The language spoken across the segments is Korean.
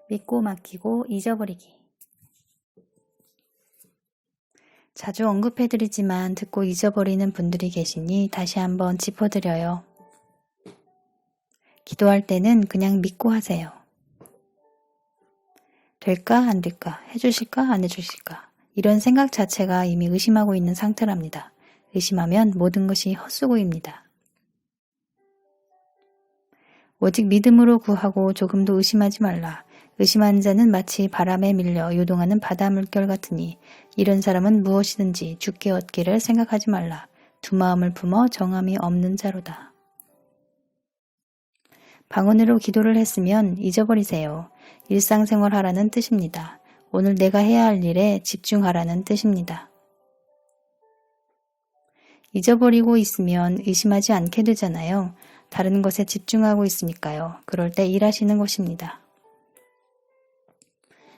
믿고 맡기고 잊어버리기. 자주 언급해드리지만 듣고 잊어버리는 분들이 계시니 다시 한번 짚어드려요. 기도할 때는 그냥 믿고 하세요. 될까 안 될까, 해주실까 안 해주실까, 이런 생각 자체가 이미 의심하고 있는 상태랍니다. 의심하면 모든 것이 헛수고입니다. 오직 믿음으로 구하고 조금도 의심하지 말라. 의심하는 자는 마치 바람에 밀려 요동하는 바다 물결 같으니 이런 사람은 무엇이든지 주께 얻기를 생각하지 말라. 두 마음을 품어 정함이 없는 자로다. 방언으로 기도를 했으면 잊어버리세요. 일상생활 하라는 뜻입니다. 오늘 내가 해야 할 일에 집중하라는 뜻입니다. 잊어버리고 있으면 의심하지 않게 되잖아요. 다른 것에 집중하고 있으니까요. 그럴 때 일하시는 것입니다.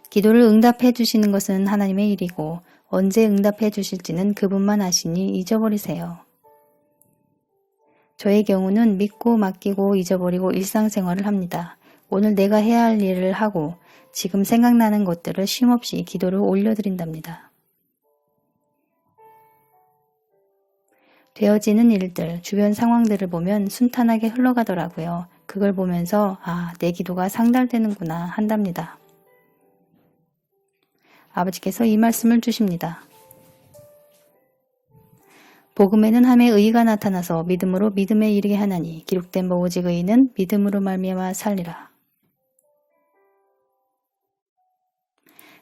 기도를 응답해 주시는 것은 하나님의 일이고 언제 응답해 주실지는 그분만 아시니 잊어버리세요. 저의 경우는 믿고 맡기고 잊어버리고 일상생활을 합니다. 오늘 내가 해야 할 일을 하고 지금 생각나는 것들을 쉼없이 기도를 올려드린답니다. 되어지는 일들, 주변 상황들을 보면 순탄하게 흘러가더라고요. 그걸 보면서 내 기도가 상달되는구나 한답니다. 아버지께서 이 말씀을 주십니다. 복음에는 함에 의가 나타나서 믿음으로 믿음에 이르게 하나니 기록된 바 오직 의인은 믿음으로 말미암아 살리라.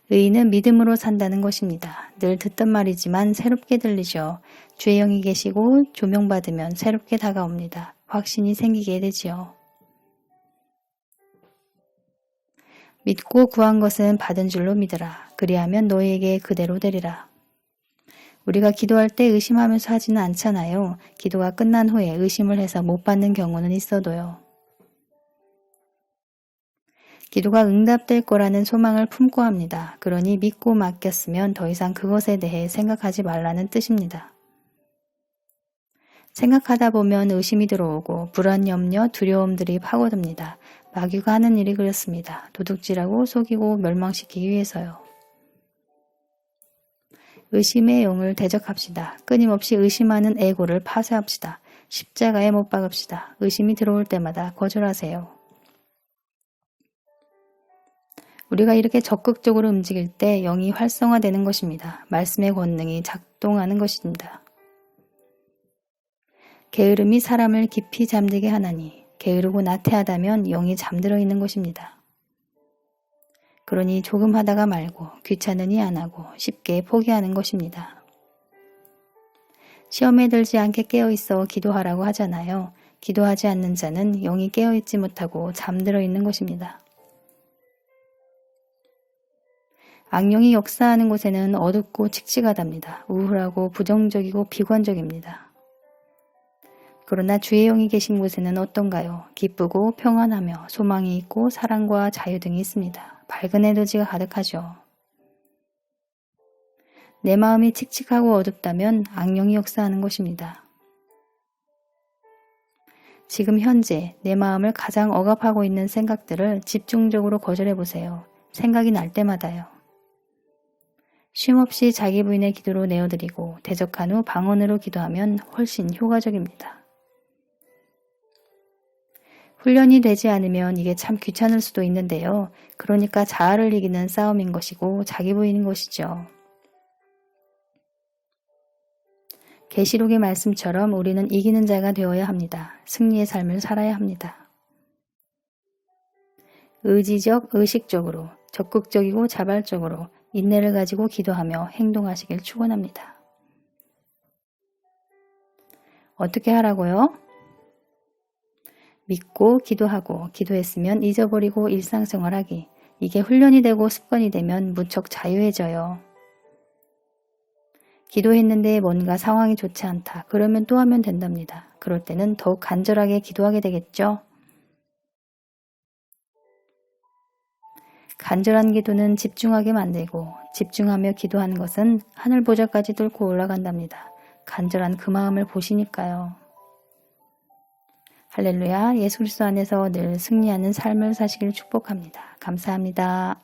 의인은 믿음으로 산다는 것입니다. 늘 듣던 말이지만 새롭게 들리죠. 주의 영이 계시고 조명받으면 새롭게 다가옵니다. 확신이 생기게 되지요. 믿고 구한 것은 받은 줄로 믿으라. 그리하면 너희에게 그대로 되리라. 우리가 기도할 때 의심하면서 하지는 않잖아요. 기도가 끝난 후에 의심을 해서 못 받는 경우는 있어도요. 기도가 응답될 거라는 소망을 품고 합니다. 그러니 믿고 맡겼으면 더 이상 그것에 대해 생각하지 말라는 뜻입니다. 생각하다 보면 의심이 들어오고 불안, 염려, 두려움들이 파고듭니다. 마귀가 하는 일이 그렇습니다. 도둑질하고 속이고 멸망시키기 위해서요. 의심의 영을 대적합시다. 끊임없이 의심하는 에고를 파쇄합시다. 십자가에 못 박읍시다. 의심이 들어올 때마다 거절하세요. 우리가 이렇게 적극적으로 움직일 때 영이 활성화되는 것입니다. 말씀의 권능이 작동하는 것입니다. 게으름이 사람을 깊이 잠들게 하나니 게으르고 나태하다면 영이 잠들어 있는 것입니다. 그러니 조금 하다가 말고 귀찮으니 안 하고 쉽게 포기하는 것입니다. 시험에 들지 않게 깨어있어 기도하라고 하잖아요. 기도하지 않는 자는 영이 깨어있지 못하고 잠들어 있는 것입니다. 악령이 역사하는 곳에는 어둡고 칙칙하답니다. 우울하고 부정적이고 비관적입니다. 그러나 주의 영이 계신 곳에는 어떤가요? 기쁘고 평안하며 소망이 있고 사랑과 자유 등이 있습니다. 밝은 에너지가 가득하죠. 내 마음이 칙칙하고 어둡다면 악령이 역사하는 것입니다. 지금 현재 내 마음을 가장 억압하고 있는 생각들을 집중적으로 거절해 보세요. 생각이 날 때마다요. 쉼없이 자기 부인의 기도로 내어드리고 대적한 후 방언으로 기도하면 훨씬 효과적입니다. 훈련이 되지 않으면 이게 참 귀찮을 수도 있는데요. 그러니까 자아를 이기는 싸움인 것이고 자기 부인인 것이죠. 계시록의 말씀처럼 우리는 이기는 자가 되어야 합니다. 승리의 삶을 살아야 합니다. 의지적, 의식적으로, 적극적이고 자발적으로 인내를 가지고 기도하며 행동하시길 축원합니다. 어떻게 하라고요? 믿고 기도하고 기도했으면 잊어버리고 일상생활하기. 이게 훈련이 되고 습관이 되면 무척 자유해져요. 기도했는데 뭔가 상황이 좋지 않다. 그러면 또 하면 된답니다. 그럴 때는 더욱 간절하게 기도하게 되겠죠? 간절한 기도는 집중하게 만들고 집중하며 기도하는 것은 하늘 보좌까지 뚫고 올라간답니다. 간절한 그 마음을 보시니까요. 할렐루야. 예수 그리스도 안에서 늘 승리하는 삶을 사시길 축복합니다. 감사합니다.